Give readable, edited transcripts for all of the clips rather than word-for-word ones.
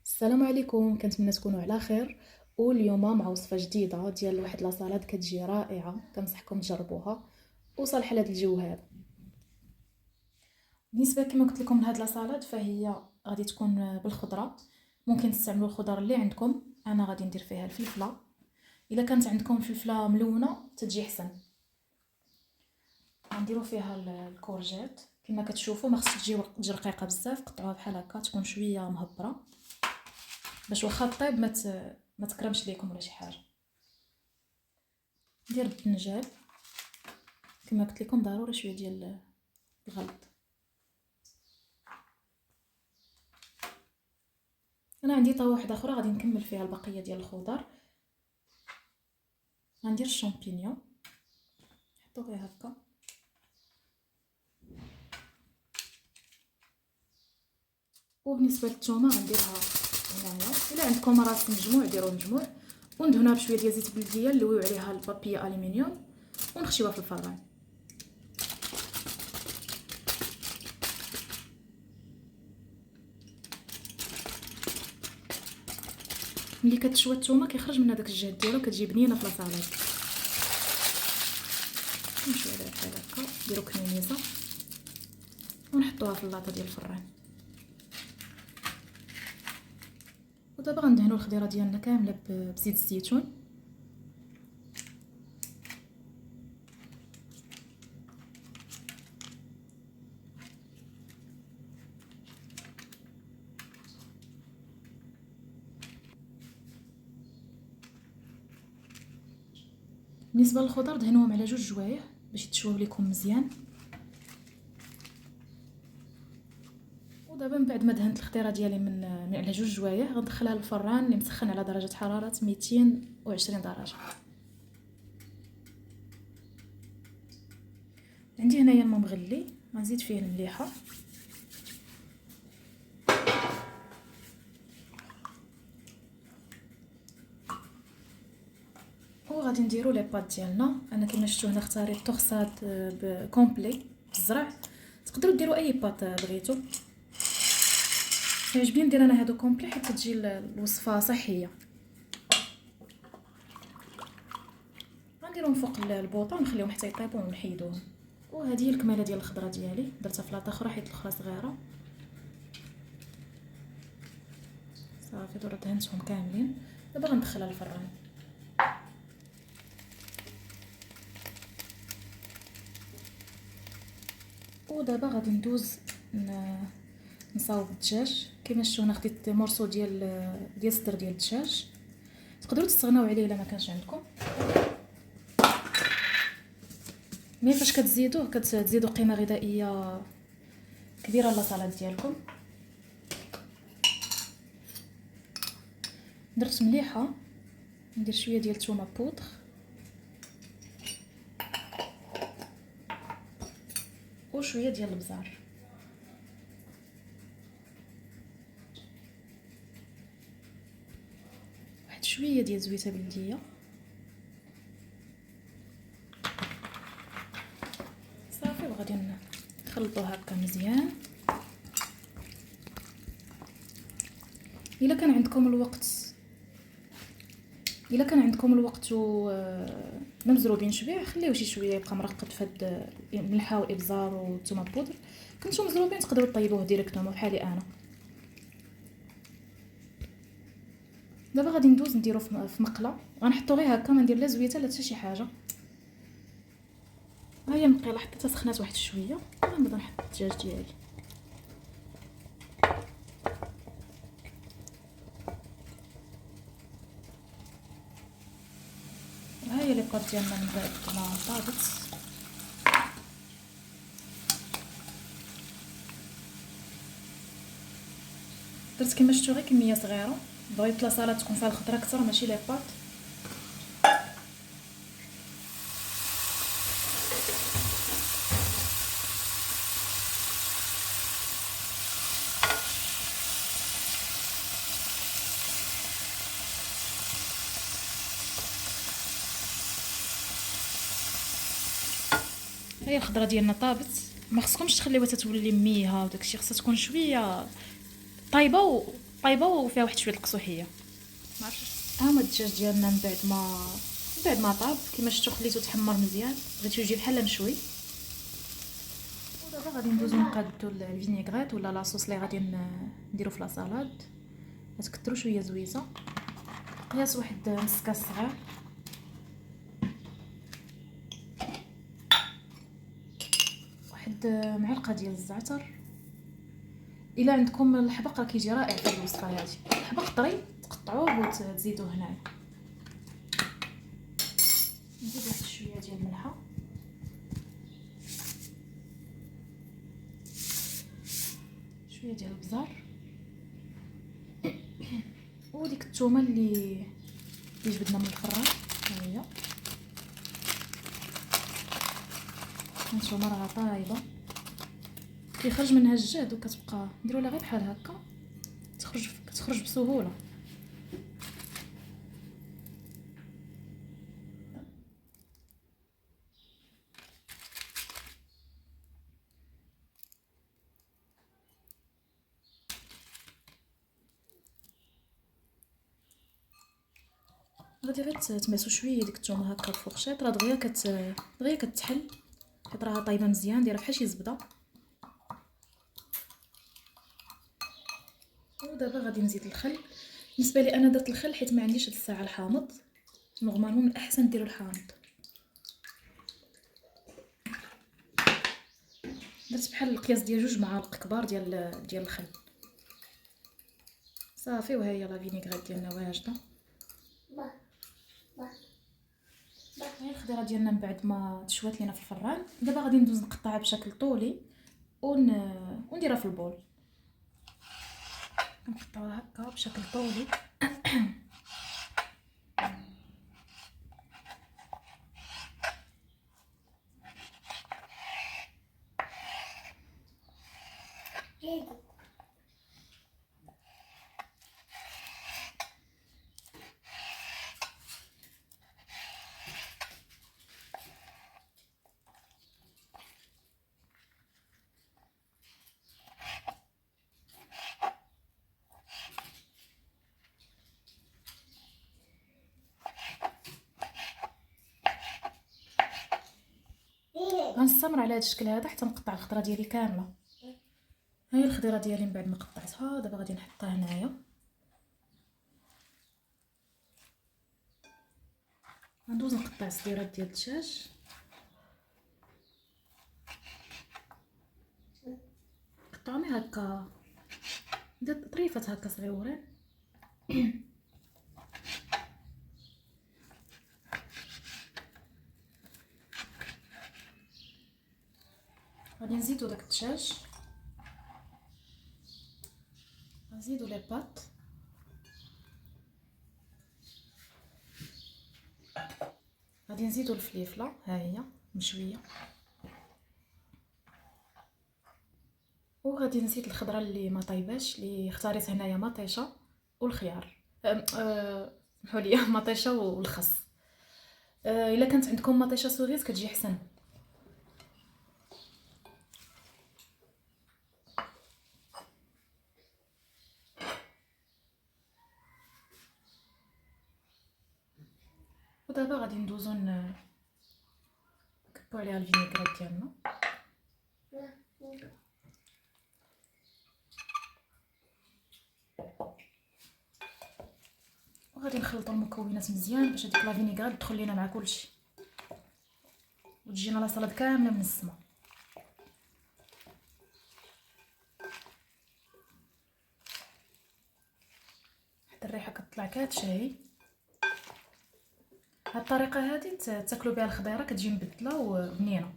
السلام عليكم، كنتمنى تكونوا على خير. واليوم مع وصفه جديده ديال واحد لاصالاد كتجي رائعه، كنصحكم تجربوها وصالحه لهذا الجو هذا. بالنسبه كما قلت لكم لهاد لاصالاد فهي غادي تكون بالخضره. ممكن تستعملوا الخضر اللي عندكم. انا غادي ندير فيها الفلفله، الا كانت عندكم فلفله ملونه تجي احسن. غنديروا فيها الكورجيت كما كتشوفوا، ما خصش تجي رقيقه بزاف، قطعوها بحال هكا تكون شويه مهبره باش واخا طيب ما تكرمش ليكم ولا شي حاجه. ندير البتنجان كما قلت لكم، ضروري شويه ديال الغلط. انا عندي طاوه واحده اخرى غادي نكمل فيها البقيه ديال الخضر. غندير الشامبينيون نحطو غير هكا، وبالنسبه للثومه غنديرها هنايا. الا عندكم راس مجموع ديروا مجموع، وندهنوها بشويه ديال زيت بلديه، نلويو عليها البابيه الومنيوم ونخشيوها في الفران. ملي كتشوى الثومه كيخرج من هذاك الجهد ديالو، كتجي بنينه في لاصالاد. نمشيو عليها بحال هكا، نديرو كمينيزه ونحطوها في اللاطه ديال الفران. ودابا غندهنوا الخضيره ديالنا كامله بزيت الزيتون. بالنسبه للخضر دهنوهم على 2 جوايح باش يتشووا لكم مزيان. ودابا من بعد ما دهنت الخضيره ديالي من على 2 جوايح غندخلها للفران اللي مسخن على درجه حراره 220 درجه. عندي هنايا الماء مغلي، غنزيد فيه المليحه وغادي نديرو لي بات ديالنا. انا كما شفتوا هنا اختاريت توخصات بكومبلي بالزرع، تقدروا ديروا اي بات بغيتو. عجبني ندير انا هادو كومبلي حتى تجي الوصفه صحيه. غنديرهم فوق البوطه ونخليهم حتى يطيبوا ونحيدوهم. وهذه هي الكماله ديال الخضره ديالي، درتها في لاطه اخرى حيت الاخرى صغيره. صافي دابا دهنتهم كاملين، دابا غندخلها للفران. ودابا غادي ندوز نصاوب الدجاج. كما شفتوا هنا خديت مورسو ديال صدر ديال الدجاج، تقدروا تستغناو عليه الا ما كانش عندكم. مي فاش كتزيدوه كتزيدوا قيمه غذائيه كبيره لاصالاد ديالكم. درت مليحه، ندير شويه ديال الثومه بودغ وشويه ديال البزار. واحد شويه ديال زويته بلديه. صافي وغادي نخلطوه هكا مزيان. الا كان عندكم الوقت و ممزروبين شويه خليوه شي شويه يبقى مرقد في هاد الملحه والابزار والثومه بودر. كنتو مزروبين تقدروا طيبوه ديريكتومون بحالي انا. دابا غادي ندوز نديرو في مقله، غنحطو غير هكا، ما ندير لا زويته لا حتى شي حاجه. ها هي المقله حطيتها سخنات واحد شويه، غنبدا نحط الدجاج ديالي. ها هي لي بات ديالنا من بعد ما طابت. درت كما شفتوا غير كميه صغيره، بغيت لاصالاد تكون فيها الخضره اكثر ماشي لي بات. هي الخضره ديالنا طابت، ما خصكمش تخليوها تتولي ميها وداكشي، خصها تكون شويه طايبه طايبه وفيها واحد شويه القصوحيه. ما عرفتش. ها هما الدجاج ديالنا من بعد ما طاب كما شفتوا خليته تحمر مزيان، بغيتو يجي بحال مشوي. ودابا غادي ندوزو نقادو الفينيغريت ولا لاصوص اللي غادي نديرو في لاصالاد. غتكثروا شويه زويزه، قياس واحد نص كاس صغير، واحد معلقه ديال الزعتر. الا عندكم الحبق راه كيجي رائع في الوصفه هذه. الحبق طري تقطعوه وتزيدوه هنايا. نزيد واحد شويه ديال الملحه، شويه ديال البزار، وديك الثومه اللي جبدنا من الفران. ها هي هانتوما، راها طايبه كيخرج منها الجهد، وكتبقى نديروا لها غير بحال هكا كتخرج بسهوله. غادي غير تماسو شويه ديك الثومه هكا بفوقشيط، راه دغيا كتحل، حيت راها طايبه مزيان، دايره بحال شي زبده. ودابا غادي نزيد الخل. بالنسبه لي انا درت الخل حيت ما عنديش هاد الساعه الحامض، نورمالمون من الاحسن ديروا الحامض. درت بحال القياس ديال 2 معالق كبار ديال الخل صافي. وها هي لا فينيغريت ديالنا واجده. هاي الخضيره ديالنا من بعد ما تشوات لينا في الفران. دابا غادي ندوز نقطعها بشكل طولي ونديرها في البول. نقطعوها هكا بشكل طولي. غنستمر على هذا الشكل هذا حتى نقطع الخضره ديالي كامله. هاي الخضيره ديالي من بعد ما قطعتها، دابا غادي نحطها هنايا. غندوز نقطع صديرات ديال الدجاج، قطعوهم هكا طريفات هكا صغيورين. غادي نزيدو داك الدجاج، نزيدو لي بات، غادي نزيدو الفليفله ها هي مشويه، وغادي نزيد الخضره اللي ما طايباش اللي اختاريت هنايا مطيشه والخيار. سمحوا لي مطيشه والخس. الا كانت عندكم مطيشه سوريز كتجي احسن. ودابا غادي ندوزو نكبو عليها الفينيغريت ديالنا. وغادي نخلطوا المكونات مزيان باش هذيك لا فينيغريت تدخل لينا مع كلشي وتجينا لا سلطه كامله من السما. حتى الريحه كتطلع كتشهي. هاد الطريقه هذه تاكلوا بها الخضيره كتجي مبدله وبنينه.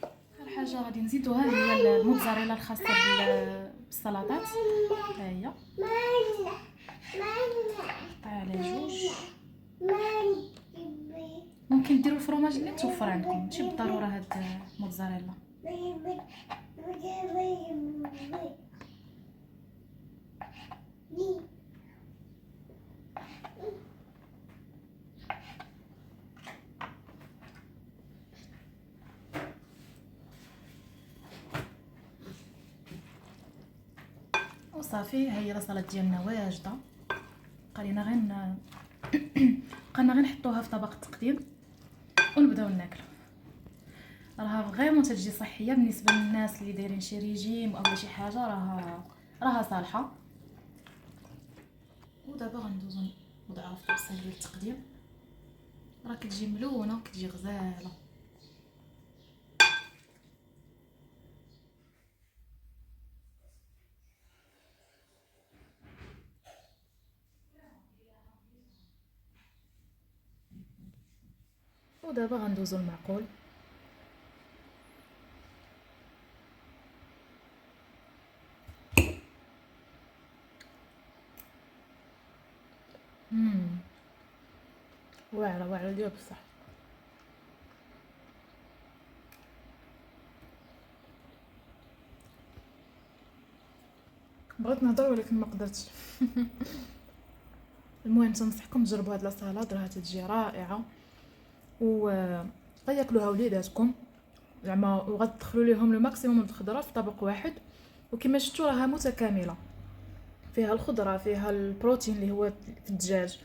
اخر حاجه غادي نزيدوها هي الموتزاريلا الخاصه بالسلطات. ها هي قطعها على 2. ممكن ديروا الفرماج اللي متوفر عندكم، ماشي بالضروره هاد الموتزاريلا. وصافي. هي لاصالات ديالنا واجده، بقالنا غير نحطوها في طبق التقديم ونبداو ناكلو. راها فريمون تجي صحيه بالنسبه للناس اللي دايرين شي ريجيم او شي حاجه، راها صالحه. ودابا غندوزو نوضعوها في الطاسه ديال التقديم. راه كتجي ملونه وكتجي غزاله. ودابا غندوزو المعقول. واعره ديال بصح. بغيت نهضر ولكن ما قدرتش. المهم تنصحكم تجربوا هاد لاصالاد، راها تجي رائعه و غياكلوها وليداتكم زعما، وغتدخلوا ليهم لو ماكسيموم د الخضره في طبق واحد. وكما شفتوا راها متكامله، فيها الخضره، فيها البروتين اللي هو في الدجاج،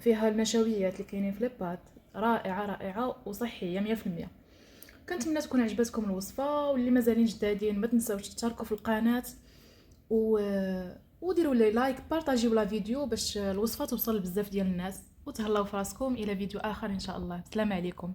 فيها النشويات اللي كاينين في لي بات. رائعه وصحيه 100%. كنتمنى تكون عجبتكم الوصفه، واللي مازالين جدادين ما تنساوش تشتركوا في القناه و وديروا لي لايك، بارطاجيو لا فيديو باش الوصفه توصل لبزاف ديال الناس. وتهلاو في راسكم، الى فيديو اخر ان شاء الله. السلام عليكم.